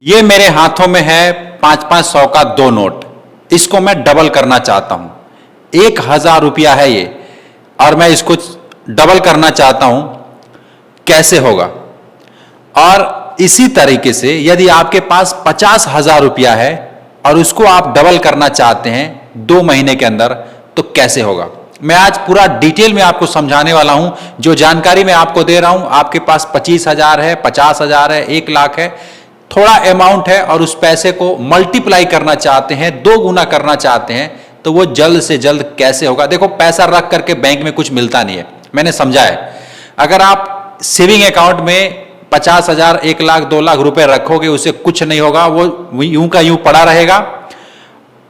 ये मेरे हाथों में है 500-500 का 2 नोट। इसको मैं डबल करना चाहता हूं। 1000 रुपया है ये और मैं इसको डबल करना चाहता हूं। कैसे होगा? और इसी तरीके से यदि आपके पास 50,000 रुपया है और उसको आप डबल करना चाहते हैं 2 महीने के अंदर, तो कैसे होगा? मैं आज पूरा डिटेल में आपको समझाने वाला हूं। जो जानकारी मैं आपको दे रहा हूं, आपके पास 25,000 है, 50,000 है, 1 लाख है, थोड़ा अमाउंट है और उस पैसे को मल्टीप्लाई करना चाहते हैं, 2 गुना करना चाहते हैं, तो वो जल्द से जल्द कैसे होगा? देखो, पैसा रख करके बैंक में कुछ मिलता नहीं है, मैंने समझा है। अगर आप सेविंग अकाउंट में 50,000, 1 लाख, 2 लाख रुपए रखोगे, उससे कुछ नहीं होगा, वो यूं का यूं पड़ा रहेगा।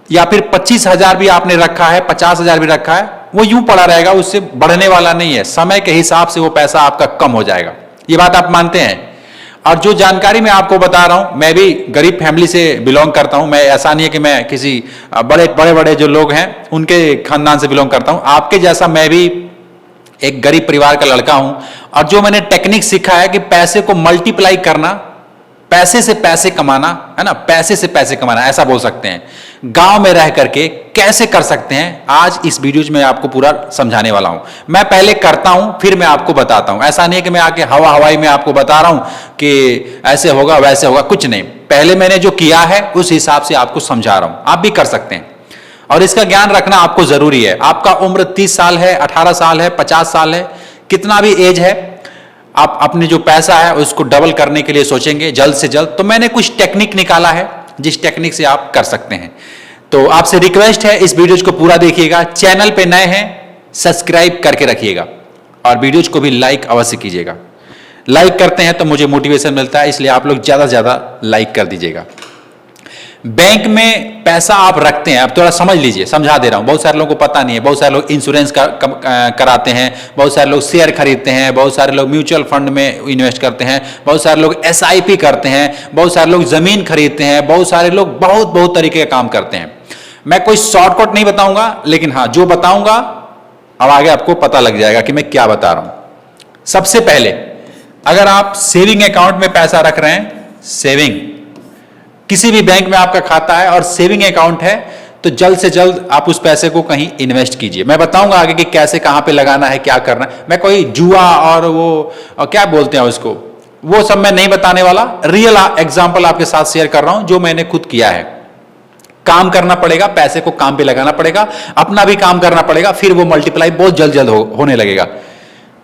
या फिर 25,000 भी आपने रखा है, 50,000 भी रखा है, वो यूं पड़ा रहेगा, उससे बढ़ने वाला नहीं है। समय के हिसाब से वो पैसा आपका कम हो जाएगा। ये बात आप मानते हैं? और जो जानकारी मैं आपको बता रहा हूं, मैं भी गरीब फैमिली से बिलोंग करता हूं। मैं ऐसा नहीं है कि मैं किसी बड़े बड़े बड़े जो लोग हैं उनके खानदान से बिलोंग करता हूं। आपके जैसा मैं भी एक गरीब परिवार का लड़का हूं। और जो मैंने टेक्निक सीखा है कि पैसे को मल्टीप्लाई करना, पैसे से पैसे कमाना, है ना, पैसे से पैसे कमाना, ऐसा बोल सकते हैं। गांव में रह करके कैसे कर सकते हैं, आज इस वीडियो में आपको पूरा समझाने वाला हूं। मैं पहले करता हूं, फिर मैं आपको बताता हूं। ऐसा नहीं है कि मैं आके हवाई में आपको बता रहा हूं कि ऐसे होगा वैसे होगा, कुछ नहीं। पहले मैंने जो किया है उस हिसाब से आपको समझा रहा हूं। आप भी कर सकते हैं और इसका ज्ञान रखना आपको जरूरी है। आपका उम्र 30 साल है, 18 साल है, 50 साल है, कितना भी एज है, आप अपने जो पैसा है उसको डबल करने के लिए सोचेंगे जल्द से जल्द। तो मैंने कुछ टेक्निक निकाला है जिस टेक्निक से आप कर सकते हैं। तो आपसे रिक्वेस्ट है, इस वीडियोज को पूरा देखिएगा। चैनल पे नए हैं, सब्सक्राइब करके रखिएगा और वीडियोज को भी लाइक अवश्य कीजिएगा। लाइक करते हैं तो मुझे मोटिवेशन मिलता है, इसलिए आप लोग ज्यादा से ज्यादा लाइक कर दीजिएगा। बैंक में पैसा आप रखते हैं, अब थोड़ा समझ लीजिए, समझा दे रहा हूं। बहुत सारे लोगों को पता नहीं है। बहुत सारे लोग इंश्योरेंस कराते हैं, बहुत सारे लोग शेयर खरीदते हैं, बहुत सारे लोग म्यूचुअल फंड में इन्वेस्ट करते हैं, बहुत सारे लोग SIP करते हैं, बहुत सारे लोग जमीन खरीदते हैं, बहुत सारे लोग बहुत तरीके का काम करते हैं। मैं कोई शॉर्टकट नहीं बताऊंगा, लेकिन हाँ, जो बताऊंगा अब आगे आपको पता लग जाएगा कि मैं क्या बता रहा हूं। सबसे पहले, अगर आप सेविंग अकाउंट में पैसा रख रहे हैं, सेविंग, किसी भी बैंक में आपका खाता है और सेविंग अकाउंट है, तो जल्द से जल्द आप उस पैसे को कहीं इन्वेस्ट कीजिए। मैं बताऊंगा आगे कि कैसे, कहां पे लगाना है, क्या करना है। मैं कोई जुआ और वो क्या बोलते हैं उसको, वो सब मैं नहीं बताने वाला। रियल एग्जांपल आपके साथ शेयर कर रहा हूं जो मैंने खुद किया है। काम करना पड़ेगा, पैसे को काम पे लगाना पड़ेगा, अपना भी काम करना पड़ेगा, फिर वो मल्टीप्लाई बहुत जल्द जल्द होने लगेगा।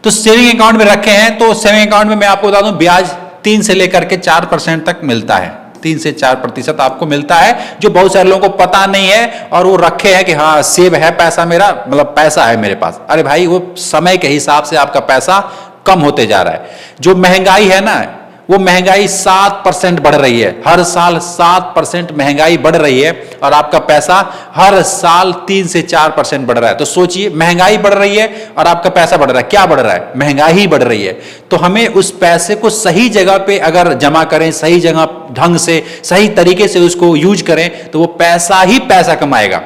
तो सेविंग अकाउंट में रखे हैं, तो सेविंग अकाउंट में मैं आपको बता दूं, ब्याज 3 से लेकर के 4% तक मिलता है। 3 से 4% आपको मिलता है, जो बहुत सारे लोगों को पता नहीं है और वो रखे हैं कि हाँ सेव है पैसा मेरा, मतलब पैसा है मेरे पास। अरे भाई, वो समय के हिसाब से आपका पैसा कम होते जा रहा है। जो महंगाई है ना, वो महंगाई 7% बढ़ रही है। हर साल 7% महंगाई बढ़ रही है और आपका पैसा हर साल 3 से 4% बढ़ रहा है। तो सोचिए, महंगाई बढ़ रही है और आपका पैसा बढ़ रहा है। क्या बढ़ रहा है? महंगाई ही बढ़ रही है। तो हमें उस पैसे को सही जगह पे अगर जमा करें, सही जगह ढंग से, सही तरीके से उसको यूज करें, तो वो पैसा ही पैसा कमाएगा।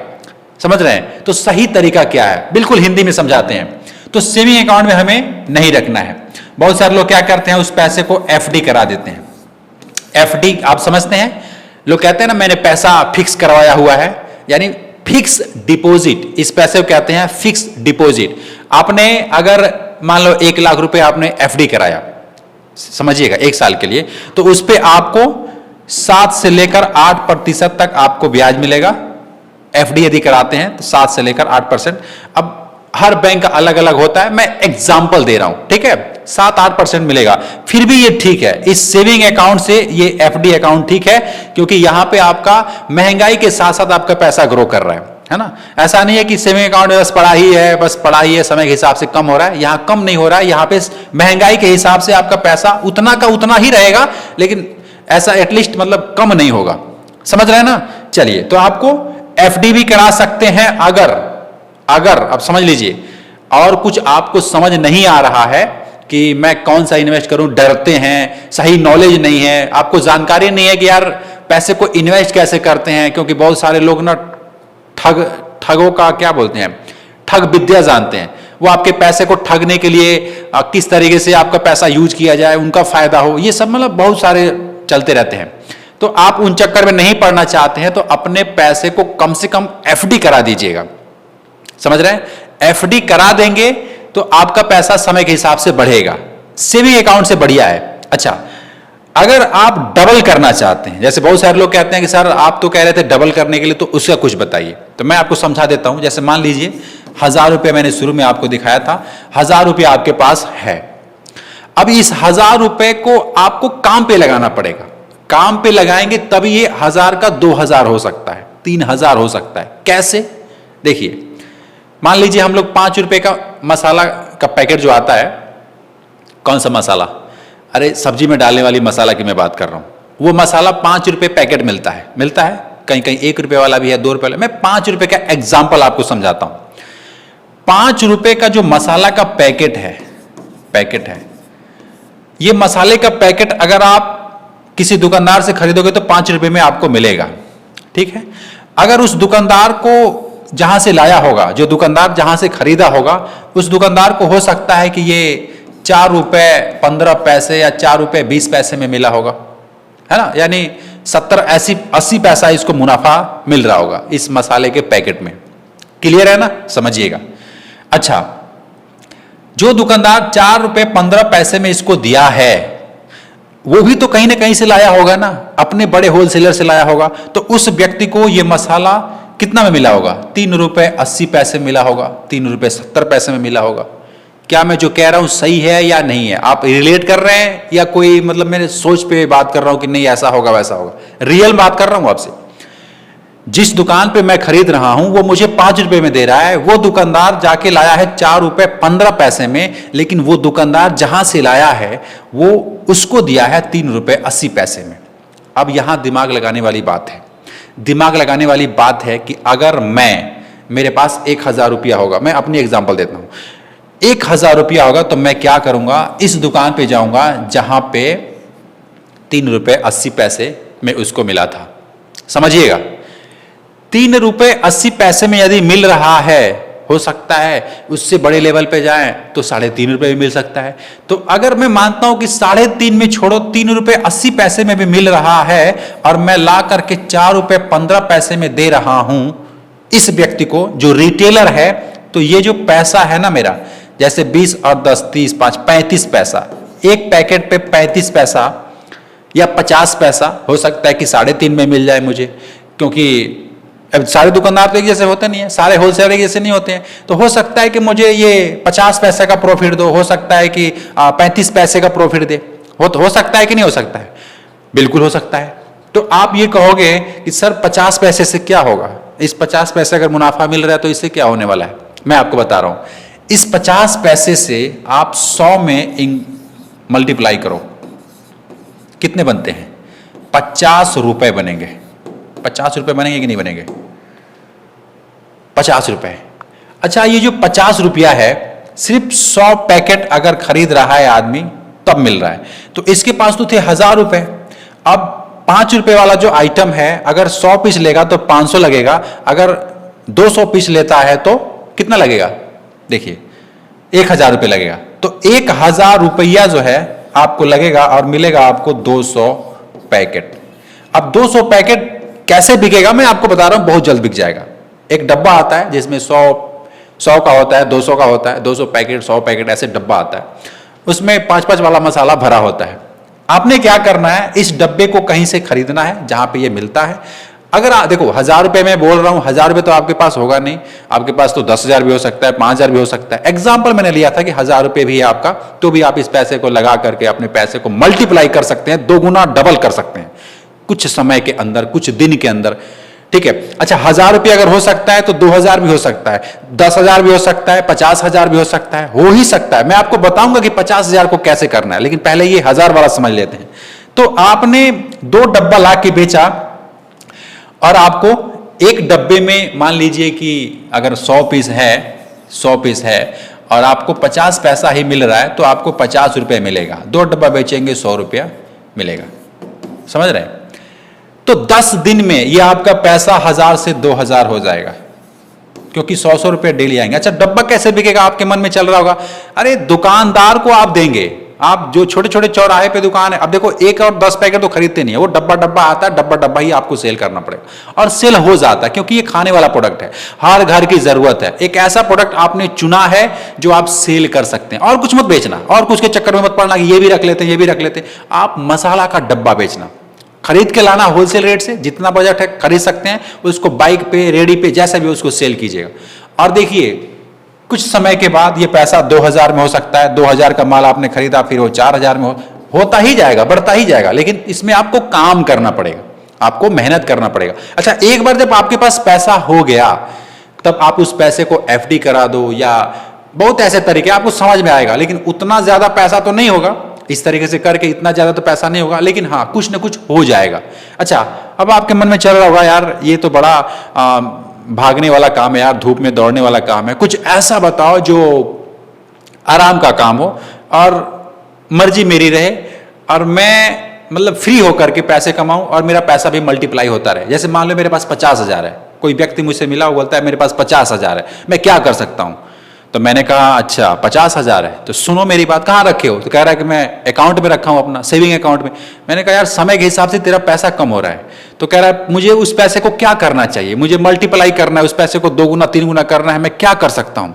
समझ रहे हैं? तो सही तरीका क्या है, बिल्कुल हिंदी में समझाते हैं। तो सेविंग अकाउंट में हमें नहीं रखना है। बहुत सारे लोग क्या करते हैं, उस पैसे को FD करा देते हैं। FD आप समझते हैं? लोग कहते हैं ना, मैंने पैसा फिक्स करवाया हुआ है, यानी फिक्स डिपॉजिट। इस पैसे को कहते हैं फिक्स डिपॉजिट। आपने अगर मान लो 1 लाख रुपए आपने FD कराया, समझिएगा, 1 साल के लिए, तो उस पे आपको 7 से लेकर 8% तक आपको ब्याज मिलेगा। FD यदि कराते हैं तो 7 से लेकर 8%। अब हर बैंक का अलग अलग होता है, मैं एग्जांपल दे रहा हूं, ठीक है। 7-8% मिलेगा, फिर भी ये ठीक है। इस सेविंग अकाउंट से ये FD अकाउंट ठीक है, क्योंकि यहां पे आपका महंगाई के साथ साथ आपका पैसा ग्रो कर रहा है ना। ऐसा नहीं है कि सेविंग अकाउंट में बस पड़ा ही है, बस पड़ा ही है, समय के हिसाब से कम हो रहा है। यहां कम नहीं हो रहा है, यहां पे महंगाई के हिसाब से आपका पैसा उतना का उतना ही रहेगा, लेकिन ऐसा एटलीस्ट मतलब कम नहीं होगा। समझ रहे हैं ना? चलिए, तो आपको FD भी करा सकते हैं अगर अब समझ लीजिए, और कुछ आपको समझ नहीं आ रहा है कि मैं कौन सा इन्वेस्ट करूं, डरते हैं, सही नॉलेज नहीं है, आपको जानकारी नहीं है कि यार पैसे को इन्वेस्ट कैसे करते हैं, क्योंकि बहुत सारे लोग ना ठगों का क्या बोलते हैं, ठग विद्या जानते हैं। वो आपके पैसे को ठगने के लिए किस तरीके से आपका पैसा यूज किया जाए, उनका फायदा हो, ये सब मतलब बहुत सारे चलते रहते हैं। तो आप उन चक्कर में नहीं पड़ना चाहते हैं तो अपने पैसे को कम से कम एफडी करा दीजिएगा। समझ रहे हैं? एफडी करा देंगे तो आपका पैसा समय के हिसाब से बढ़ेगा, सेविंग अकाउंट से बढ़िया है। अच्छा, अगर आप डबल करना चाहते हैं, जैसे बहुत सारे लोग कहते हैं कि सर आप तो कह रहे थे डबल करने के लिए, तो उसका कुछ बताइए। तो मैं आपको समझा देता हूं। जैसे मान लीजिए 1000 रुपये मैंने शुरू में आपको दिखाया था, 1000 रुपये आपके पास है। अब इस 1000 रुपये को आपको काम पे लगाना पड़ेगा। काम पे लगाएंगे तभी ये 1000 का 2000 हो सकता है, 3000 हो सकता है। कैसे? देखिए, मान लीजिए हम लोग 5 रुपए का मसाला का पैकेट जो आता है, कौन सा मसाला? अरे सब्जी में डालने वाली मसाला की मैं बात कर रहा हूं। वो मसाला 5 रुपए पैकेट मिलता है, कहीं कहीं 1 रुपए वाला भी है, 2 रुपए वाला। मैं 5 रुपए का एग्जाम्पल आपको समझाता हूं। 5 रुपए का जो मसाला का पैकेट है, ये मसाले का पैकेट अगर आप किसी दुकानदार से खरीदोगे तो 5 रुपए में आपको मिलेगा, ठीक है। अगर उस दुकानदार को जहां से लाया होगा, जो दुकानदार जहां से खरीदा होगा, उस दुकानदार को हो सकता है कि ये 4 रुपए 15 पैसे या 4 रुपए 20 पैसे में मिला होगा, है ना। यानी 70-80 पैसा इसको मुनाफा मिल रहा होगा इस मसाले के पैकेट में। क्लियर है ना? समझिएगा। अच्छा, जो दुकानदार 4 रुपए 15 पैसे में इसको दिया है, वो भी तो कहीं ना कहीं से लाया होगा ना, अपने बड़े होलसेलर से लाया होगा। तो उस व्यक्ति को ये मसाला कितना में मिला होगा? 3 रुपए 80 पैसे मिला होगा, 3 रुपए 70 पैसे में मिला होगा। क्या मैं जो कह रहा हूं सही है या नहीं है? आप रिलेट कर रहे हैं या कोई मतलब मेरे सोच पे बात कर रहा हूं कि नहीं ऐसा होगा वैसा होगा? रियल बात कर रहा हूं आपसे। जिस दुकान पे मैं खरीद रहा हूं वो मुझे 5 रुपए में दे रहा है, वो दुकानदार जाके लाया है 4 रुपए 15 पैसे में, लेकिन वो दुकानदार जहां से लाया है वो उसको दिया है 3 रुपए 80 पैसे में। अब यहां दिमाग लगाने वाली बात है। दिमाग लगाने वाली बात है कि अगर मेरे पास 1000 रुपया होगा, मैं अपनी एग्जांपल देता हूं, 1000 रुपया होगा तो मैं क्या करूंगा? इस दुकान पे जाऊंगा जहां पे 3 रुपए 80 पैसे में उसको मिला था। समझिएगा, 3 रुपए 80 पैसे में यदि मिल रहा है, हो सकता है उससे बड़े लेवल पे जाएं तो 3.5 रुपए भी मिल सकता है। तो अगर मैं मानता हूं कि 3.5 में छोड़ो 3 रुपए 80 पैसे में भी मिल रहा है और मैं ला करके 4 रुपए 15 पैसे में दे रहा हूं इस व्यक्ति को जो रिटेलर है, तो ये जो पैसा है ना मेरा, जैसे 20 और 10 30 5 35 पैसा, एक पैकेट पे 35 पैसा या 50 पैसा, हो सकता है कि 3.5 में मिल जाए मुझे, क्योंकि अब सारे दुकानदार तो एक जैसे होते नहीं है, सारे होलसेलर एक जैसे नहीं होते हैं। तो हो सकता है कि मुझे ये 50 पैसे का प्रॉफिट दो, हो सकता है कि 35 पैसे का प्रॉफिट दे, हो सकता है कि नहीं हो सकता है? बिल्कुल हो सकता है। तो आप ये कहोगे कि सर 50 पैसे से क्या होगा? इस 50 पैसे अगर मुनाफा मिल रहा है तो इससे क्या होने वाला है? मैं आपको बता रहा हूं। इस 50 पैसे से आप 100 में मल्टीप्लाई करो, कितने बनते हैं? 50 रुपए बनेंगे। 50 रुपए बनेंगे कि नहीं बनेंगे? 50 रुपए। अच्छा, ये जो 50 रुपया है, सिर्फ 100 पैकेट अगर खरीद रहा है आदमी तब मिल रहा है। तो इसके पास तो थे 1000 रुपए। अब 5 रुपए वाला जो आइटम है, अगर 100 पीस लेगा तो 500 लगेगा, अगर 200 पीस लेता है तो कितना लगेगा? देखिए, 1000 रुपए लगेगा। तो 1000 रुपया जो है आपको लगेगा और मिलेगा आपको 200 पैकेट। अब 200 पैकेट कैसे बिकेगा मैं आपको बता रहा हूं, बहुत जल्द बिक जाएगा। एक डब्बा आता है जिसमें 100 का होता है, 200 का होता है, 200 पैकेट 100 पैकेट ऐसे डब्बा आता है, उसमें 5-5 वाला मसाला भरा होता है। आपने क्या करना है? इस डब्बे को कहीं से खरीदना है जहां पे ये मिलता है। अगर देखो 1000 रुपए में बोल रहा हूं, 1000 रुपए तो आपके पास होगा नहीं, आपके पास तो 10,000 भी हो सकता है, 5,000 भी हो सकता है। एग्जाम्पल मैंने लिया था कि 1000 रुपए भी है आपका, तो भी आप इस पैसे को लगा करके अपने पैसे को मल्टीप्लाई कर सकते हैं, 2 गुना डबल कर सकते हैं कुछ समय के अंदर, कुछ दिन के अंदर, ठीक है। अच्छा, 1000 रुपये अगर हो सकता है तो 2000 भी हो सकता है, 10,000 भी हो सकता है, 50,000 भी हो सकता है, हो ही सकता है। मैं आपको बताऊंगा कि 50,000 को कैसे करना है, लेकिन पहले ये 1000 वाला समझ लेते हैं। तो आपने 2 डब्बा ला के बेचा और आपको एक डब्बे में मान लीजिए कि अगर 100 पीस है और आपको 50 पैसा ही मिल रहा है तो आपको 50 रुपए मिलेगा। 2 डब्बा बेचेंगे 100 रुपया मिलेगा। समझ रहे हैं? तो 10 दिन में ये आपका पैसा 1000 से 2000 हो जाएगा, क्योंकि 100 रुपए डेली आएंगे। अच्छा, डब्बा कैसे बिकेगा? आपके मन में चल रहा होगा, अरे दुकानदार को आप देंगे, आप जो छोटे छोटे चौराहे पे दुकान है, अब देखो 1 और 10 पैकेट तो खरीदते नहीं है, वो डब्बा डब्बा आता है, डब्बा डब्बा ही आपको सेल करना पड़ेगा और सेल हो जाता है, क्योंकि ये खाने वाला प्रोडक्ट है, हर घर की जरूरत है। एक ऐसा प्रोडक्ट आपने चुना है जो आप सेल कर सकते हैं, और कुछ मत बेचना, और कुछ के चक्कर में मत पड़ना कि ये भी रख लेते हैं, ये भी रख लेते हैं। आप मसाला का डब्बा बेचना, खरीद के लाना होलसेल रेट से, जितना बजट है खरीद सकते हैं, उसको बाइक पे, रेडी पे, जैसा भी उसको सेल कीजिएगा। और देखिए कुछ समय के बाद ये पैसा 2000 में हो सकता है, 2000 का माल आपने खरीदा, फिर वो 4000 में होता ही जाएगा, बढ़ता ही जाएगा, लेकिन इसमें आपको काम करना पड़ेगा, आपको मेहनत करना पड़ेगा। अच्छा, एक बार जब आपके पास पैसा हो गया, तब आप उस पैसे को एफडी करा दो, या बहुत ऐसे तरीके आपको समझ में आएगा, लेकिन उतना ज्यादा पैसा तो नहीं होगा, इस तरीके से करके इतना ज्यादा तो पैसा नहीं होगा, लेकिन हाँ कुछ ना कुछ हो जाएगा। अच्छा, अब आपके मन में चल रहा होगा यार ये तो बड़ा भागने वाला काम है यार, धूप में दौड़ने वाला काम है, कुछ ऐसा बताओ जो आराम का काम हो और मर्जी मेरी रहे, और मैं मतलब फ्री होकर के पैसे कमाऊं और मेरा पैसा भी मल्टीप्लाई होता रहे। जैसे मान लो मेरे पास 50,000 है, कोई व्यक्ति मुझसे मिला, वो बोलता है मेरे पास 50,000 है, मैं क्या कर सकता हूं? तो मैंने कहा अच्छा 50,000 है, तो सुनो मेरी बात, कहाँ रखे हो? तो कह रहा है कि मैं अकाउंट में रखा हूं, अपना सेविंग अकाउंट में। मैंने कहा यार समय के हिसाब से तेरा पैसा कम हो रहा है, तो कह रहा है मुझे उस पैसे को क्या करना चाहिए, मुझे मल्टीप्लाई करना है, उस पैसे को 2 गुना 3 गुना करना है, मैं क्या कर सकता हूं?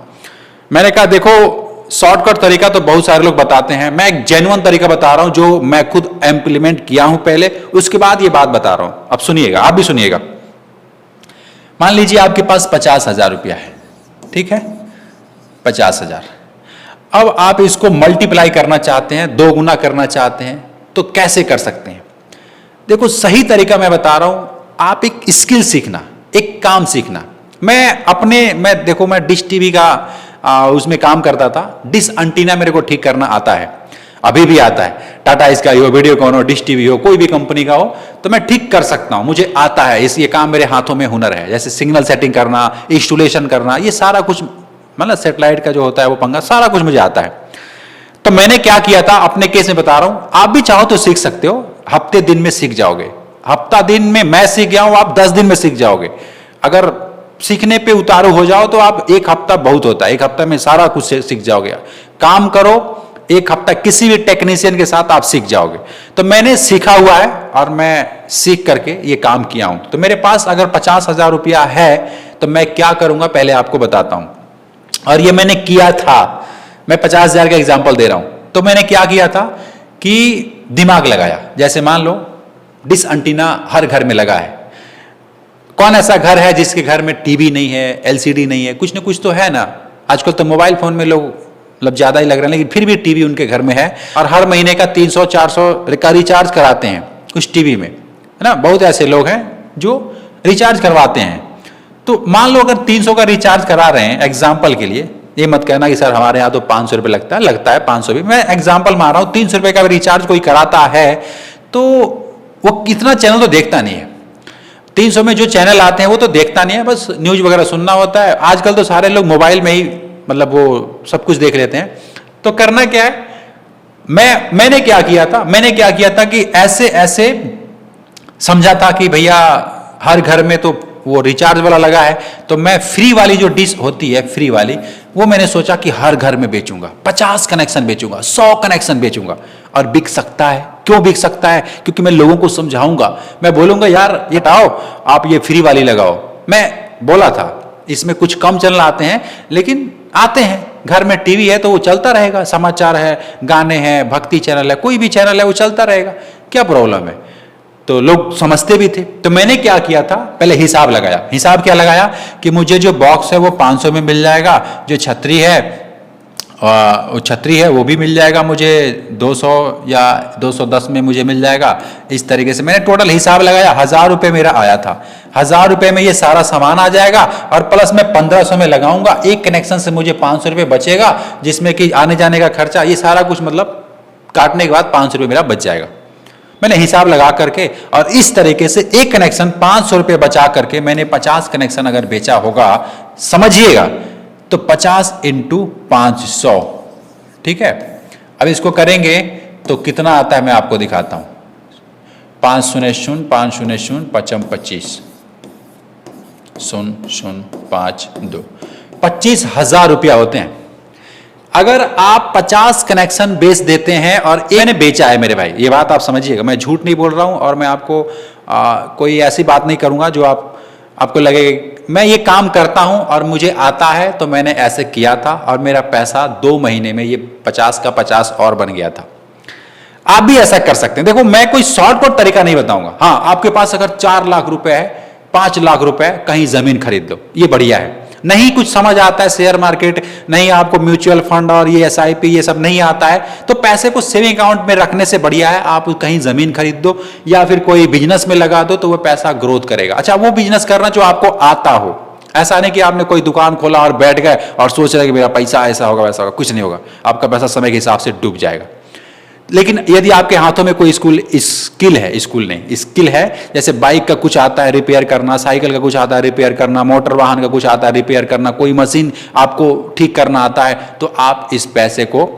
मैंने कहा देखो शॉर्टकट तरीका तो बहुत सारे लोग बताते हैं, मैं एक जेन्युइन तरीका बता रहा हूं जो मैं खुद इंप्लीमेंट किया हूं पहले, उसके बाद ये बात बता रहा हूं। अब सुनिएगा, आप भी सुनिएगा। मान लीजिए आपके पास 50,000 रुपया है, ठीक है, 50,000। अब आप इसको मल्टीप्लाई करना चाहते हैं, 2 गुना करना चाहते हैं, तो कैसे कर सकते हैं? देखो सही तरीका मैं बता रहा हूं, आप एक स्किल सीखना, एक काम सीखना। मैं देखो मैं डिश टीवी का उसमें काम करता था, डिश एंटीना मेरे को ठीक करना आता है, अभी भी आता है, टाटा स्काई हो, वीडियोकॉन हो, डिश टीवी हो, कोई भी कंपनी का हो, तो मैं ठीक कर सकता हूं, मुझे आता है, ये काम मेरे हाथों में हुनर है। जैसे सिग्नल सेटिंग करना, इंस्टॉलेशन करना, ये सारा कुछ, मतलब सैटेलाइट का जो होता है वो पंगा, सारा कुछ मुझे आता है। तो मैंने क्या किया था, अपने केस में बता रहा हूं, आप भी चाहो तो सीख सकते हो, हफ्ते दिन में सीख जाओगे, हफ्ता दिन में मैं सीख गया हूं, आप 10 दिन में सीख जाओगे। अगर सीखने पे उतारू हो जाओ तो आप 1 हफ्ता बहुत होता है, 1 हफ्ता में सारा कुछ सीख जाओगे। काम करो 1 हफ्ता किसी भी टेक्नीशियन के साथ आप सीख जाओगे। तो मैंने सीखा हुआ है और मैं सीख करके ये काम किया हूं। तो मेरे पास अगर 50,000 रुपया है तो मैं क्या करूंगा पहले आपको बताता हूं, और ये मैंने किया था। मैं 50,000 का एग्जाम्पल दे रहा हूं। तो मैंने क्या किया था कि दिमाग लगाया। जैसे मान लो डिश एंटीना हर घर में लगा है, कौन ऐसा घर है जिसके घर में टीवी नहीं है, एलसीडी नहीं है? कुछ ना कुछ तो है ना। आजकल तो मोबाइल फोन में लोग मतलब ज्यादा ही लग रहे हैं, लेकिन फिर भी टीवी उनके घर में है, और हर महीने का 300-400 का रिचार्ज कराते हैं उस टीवी में, है ना। बहुत ऐसे लोग हैं जो रिचार्ज करवाते हैं। तो मान लो अगर 300 का रिचार्ज करा रहे हैं, एग्जाम्पल के लिए, ये मत कहना कि सर हमारे यहाँ तो 500 रुपये लगता है 500 भी, मैं एग्जाम्पल मार रहा हूँ। 300 रुपये का रिचार्ज कोई कराता है तो वो कितना चैनल तो देखता नहीं है। 300 में जो चैनल आते हैं वो तो देखता नहीं है, बस न्यूज वगैरह सुनना होता है। आजकल तो सारे लोग मोबाइल में ही मतलब वो सब कुछ देख लेते हैं। तो करना क्या है, मैंने क्या किया था कि ऐसे समझा था कि भैया हर घर में तो वो रिचार्ज वाला लगा है, तो मैं फ्री वाली जो डिश होती है, फ्री वाली, वो मैंने सोचा कि हर घर में बेचूंगा, 50 कनेक्शन बेचूंगा, 100 कनेक्शन बेचूंगा। और बिक सकता है। क्यों बिक सकता है? क्योंकि मैं लोगों को समझाऊंगा, मैं बोलूंगा यार ये हटाओ, आप ये फ्री वाली लगाओ। मैं बोला था इसमें कुछ कम चैनल आते हैं, लेकिन आते हैं। घर में टीवी है तो वो चलता रहेगा, समाचार है, गाने हैं, भक्ति चैनल है, कोई भी चैनल है वो चलता रहेगा, क्या प्रॉब्लम है? तो लोग समझते भी थे। तो मैंने क्या किया था, पहले हिसाब लगाया। हिसाब क्या लगाया कि मुझे जो बॉक्स है वो 500 में मिल जाएगा, जो छतरी है वो भी मिल जाएगा मुझे 200 या 210 में मुझे मिल जाएगा। इस तरीके से मैंने टोटल हिसाब लगाया। 1000 रुपये मेरा आया था। 1000 रुपये में ये सारा सामान आ जाएगा, और प्लस मैं 1500 में लगाऊंगा। एक कनेक्शन से मुझे 500 रुपये बचेगा, जिसमें कि आने जाने का खर्चा, ये सारा कुछ मतलब काटने के बाद 500 रुपये मेरा बच जाएगा। मैंने हिसाब लगा करके, और इस तरीके से एक कनेक्शन 500 रुपये बचा करके मैंने 50 कनेक्शन अगर बेचा होगा, समझिएगा, तो 50 × 500, ठीक है। अब इसको करेंगे तो कितना आता है मैं आपको दिखाता हूं। 500 500 5 25 0 0 5 2 25,000 रुपया होते हैं। अगर आप 50 कनेक्शन बेच देते हैं और मैंने बेचा है मेरे भाई, ये बात आप समझिएगा, मैं झूठ नहीं बोल रहा हूं और मैं आपको कोई ऐसी बात नहीं करूंगा जो आपको लगेगा। मैं ये काम करता हूं और मुझे आता है, तो मैंने ऐसे किया था और मेरा पैसा 2 महीने में ये 50 का 50 और बन गया था। आप भी ऐसा कर सकते हैं। देखो, मैं कोई शॉर्टकट तरीका नहीं बताऊंगा। हाँ, आपके पास अगर 4 लाख रुपए है, 5 लाख रुपए, कहीं जमीन खरीद लो, ये बढ़िया है। नहीं कुछ समझ आता है शेयर मार्केट, नहीं आपको म्यूचुअल फंड और ये एसआईपी ये सब नहीं आता है, तो पैसे को सेविंग अकाउंट में रखने से बढ़िया है आप कहीं जमीन खरीद दो या फिर कोई बिजनेस में लगा दो, तो वो पैसा ग्रोथ करेगा। अच्छा, वो बिजनेस करना जो आपको आता हो, ऐसा नहीं कि आपने कोई दुकान खोला और बैठ गए और सोच रहे कि मेरा पैसा ऐसा होगा वैसा होगा, कुछ नहीं होगा, आपका पैसा समय के हिसाब से डूब जाएगा। लेकिन यदि आपके हाथों में कोई स्किल है, जैसे बाइक का कुछ आता है रिपेयर करना, साइकिल का कुछ आता है रिपेयर करना, मोटर वाहन का कुछ आता है रिपेयर करना, कोई मशीन आपको ठीक करना आता है, तो आप इस पैसे को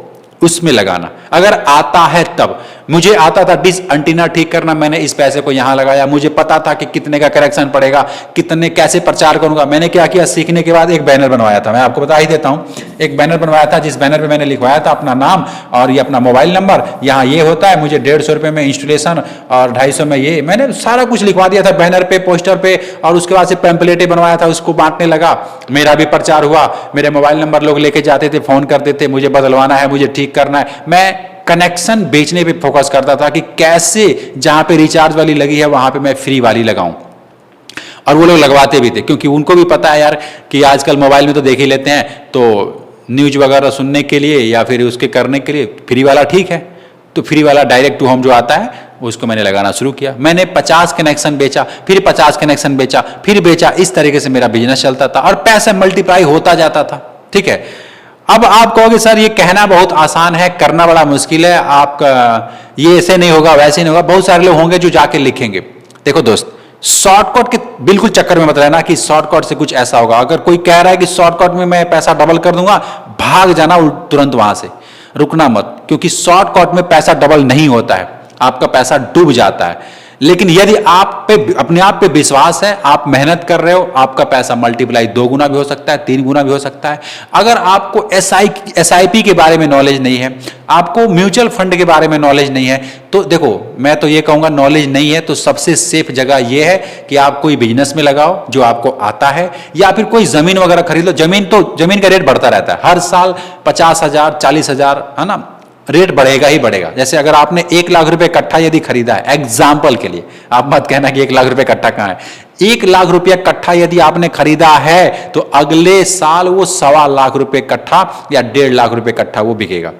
उसमें लगाना। अगर आता है तब, मुझे आता था डिश एंटीना ठीक करना, मैंने इस पैसे को यहां लगाया। मुझे पता था कि कितने का करेक्शन पड़ेगा, कितने कैसे प्रचार करूंगा। मैंने क्या किया, सीखने के बाद एक बैनर बनवाया था, मैं आपको बता ही देता हूं। एक बैनर बनवाया था जिस बैनर पे मैंने लिखवाया था अपना नाम और ये अपना मोबाइल नंबर, यहाँ ये होता है, मुझे 150 रुपये में इंस्टॉलेशन और 250 में ये, मैंने सारा कुछ लिखवा दिया था बैनर पे, पोस्टर पे। और उसके बाद से पैम्पलेटे बनवाया था, उसको बांटने लगा, मेरा भी प्रचार हुआ, मेरे मोबाइल नंबर लोग लेके जाते थे, फोन करते थे, मुझे बदलवाना है, मुझे ठीक करना है। मैं कनेक्शन बेचने पे फोकस करता था कि कैसे जहां पे रिचार्ज वाली लगी है वहां पे मैं फ्री वाली लगाऊं, और वो लोग लगवाते भी थे, क्योंकि उनको भी पता है यार कि आजकल मोबाइल में तो देख ही लेते हैं, तो न्यूज वगैरह सुनने के लिए या फिर उसके करने के लिए फ्री वाला ठीक है। तो फ्री वाला डायरेक्ट टू होम जो आता है उसको मैंने लगाना शुरू किया। मैंने 50 कनेक्शन बेचा, फिर 50 कनेक्शन बेचा, फिर बेचा, इस तरीके से मेरा बिजनेस चलता था और पैसा मल्टीप्लाई होता जाता था। ठीक है, अब आप कहोगे सर ये कहना बहुत आसान है, करना बड़ा मुश्किल है, आपका ये ऐसे नहीं होगा वैसे नहीं होगा। बहुत सारे लोग होंगे जो जाके लिखेंगे। देखो दोस्त, शॉर्टकट के बिल्कुल चक्कर में मत रहना कि शॉर्टकट से कुछ ऐसा होगा। अगर कोई कह रहा है कि शॉर्टकट में मैं पैसा डबल कर दूंगा, भाग जाना तुरंत वहां से, रुकना मत, क्योंकि शॉर्टकट में पैसा डबल नहीं होता है, आपका पैसा डूब जाता है। लेकिन यदि आप पे अपने आप पे विश्वास है, आप मेहनत कर रहे हो, आपका पैसा मल्टीप्लाई 2 गुना भी हो सकता है, 3 गुना भी हो सकता है। अगर आपको एसआईपी के बारे में नॉलेज नहीं है, आपको म्यूचुअल फंड के बारे में नॉलेज नहीं है, तो देखो मैं तो ये कहूंगा नॉलेज नहीं है तो सबसे सेफ जगह ये है कि आप कोई बिजनेस में लगाओ जो आपको आता है, या फिर कोई जमीन वगैरह खरीद लो। जमीन का रेट बढ़ता रहता है, हर साल 50,000 40,000 है ना, रेट बढ़ेगा ही बढ़ेगा। जैसे अगर आपने 1 लाख रुपए कट्ठा यदि खरीदा है, एग्जाम्पल के लिए, आप मत कहना कि 1 लाख रुपए कट्ठा कहां है, 1 लाख रुपया कट्ठा यदि आपने खरीदा है तो अगले साल वो 1.25 लाख रुपए कट्ठा या 1.5 लाख रुपए कट्ठा वो बिकेगा।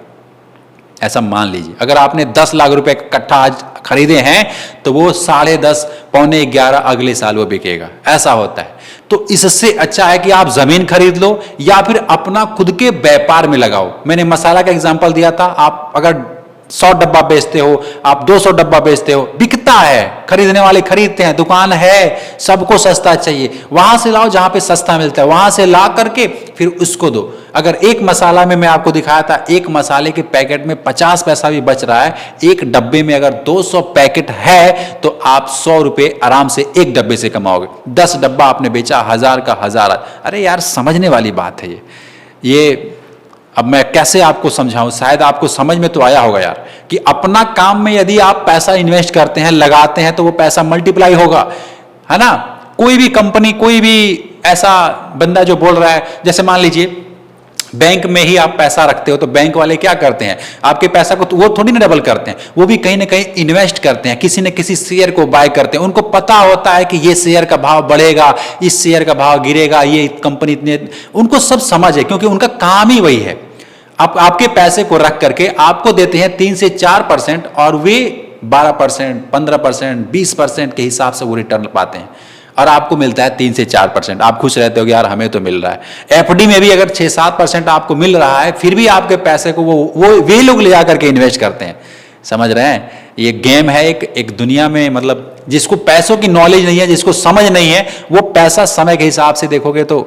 ऐसा मान लीजिए अगर आपने 10 लाख रुपए कट्ठा आज खरीदे हैं तो वो 10.5 पौने 11 अगले साल वो बिकेगा। ऐसा होता है। तो इससे अच्छा है कि आप जमीन खरीद लो या फिर अपना खुद के व्यापार में लगाओ। मैंने मसाला का एग्जांपल दिया था, आप अगर 100 डब्बा बेचते हो, आप 200 डब्बा बेचते हो, बिकता है, खरीदने वाले खरीदते हैं, दुकान है, सबको सस्ता चाहिए, वहां से लाओ जहां पे सस्ता मिलता है, वहां से ला करके फिर उसको दो। अगर एक मसाला में मैं आपको दिखाया था, एक मसाले के पैकेट में 50 पैसा भी बच रहा है, एक डब्बे में अगर 200 पैकेट है तो आप 100 रुपए आराम से एक डब्बे से कमाओगे। 10 डब्बा आपने बेचा, 1000 का 1000। अरे यार समझने वाली बात है ये। अब मैं कैसे आपको समझाऊं, शायद आपको समझ में तो आया होगा यार कि अपना काम में यदि आप पैसा इन्वेस्ट करते हैं, लगाते हैं, तो वो पैसा मल्टीप्लाई होगा, है ना। कोई भी कंपनी, कोई भी ऐसा बंदा जो बोल रहा है, जैसे मान लीजिए बैंक में ही आप पैसा रखते हो तो बैंक वाले क्या करते हैं, आपके पैसा को तो वो थोड़ी ना डबल करते हैं, वो भी कहीं ना कहीं इन्वेस्ट करते हैं, किसी न किसी शेयर को बाय करते हैं। उनको पता होता है कि ये शेयर का भाव बढ़ेगा, इस शेयर का भाव गिरेगा, ये कंपनी इतने, उनको सब समझ है, क्योंकि उनका काम ही वही है। आपके पैसे को रख करके आपको देते हैं 3 से 4% और वे 12%, 15%, 20% के हिसाब से वो रिटर्न पाते हैं और आपको मिलता है 3 से 4%। आप खुश रहते हो कि यार हमें तो मिल रहा है। एफडी में भी अगर 6-7% आपको मिल रहा है, फिर भी आपके पैसे को वो वे लोग ले जाकर के इन्वेस्ट करते हैं। समझ रहे हैं, ये गेम है एक दुनिया में, मतलब जिसको पैसों की नॉलेज नहीं है, जिसको समझ नहीं है, वो पैसा समय के हिसाब से देखोगे तो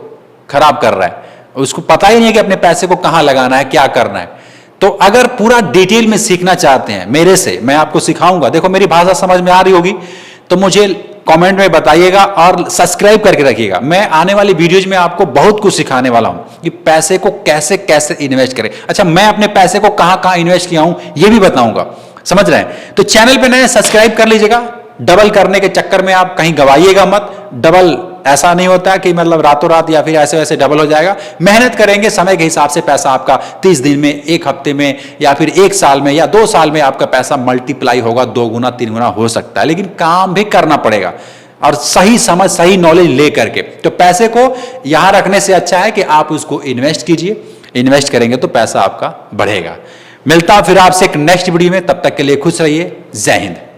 खराब कर रहा है, उसको पता ही नहीं है कि अपने पैसे को कहां लगाना है, क्या करना है। तो अगर पूरा डिटेल में सीखना चाहते हैं मेरे से, मैं आपको सिखाऊंगा। देखो मेरी भाषा समझ में आ रही होगी, तो मुझे कमेंट में बताइएगा और सब्सक्राइब करके रखिएगा। मैं आने वाली वीडियोज में आपको बहुत कुछ सिखाने वाला हूं कि पैसे को कैसे कैसे इन्वेस्ट करें। अच्छा, मैं अपने पैसे को कहां कहां इन्वेस्ट किया हूं यह भी बताऊंगा, समझ रहे हैं? तो चैनल पे नए सब्सक्राइब कर लीजिएगा। डबल करने के चक्कर में आप कहीं गवाइएगा मत। डबल ऐसा नहीं होता कि मतलब रातों रात या फिर ऐसे वैसे डबल हो जाएगा। मेहनत करेंगे, समय के हिसाब से पैसा आपका 30 दिन में, एक हफ्ते में, या फिर 1 साल में या 2 साल में आपका पैसा मल्टीप्लाई होगा, 2 गुना 3 गुना हो सकता है। लेकिन काम भी करना पड़ेगा और सही समझ, सही नॉलेज लेकर के। तो पैसे को यहां रखने से अच्छा है कि आप उसको इन्वेस्ट कीजिए। इन्वेस्ट करेंगे तो पैसा आपका बढ़ेगा। मिलता फिर आपसे एक नेक्स्ट वीडियो में, तब तक के लिए खुश रहिए। जय हिंद।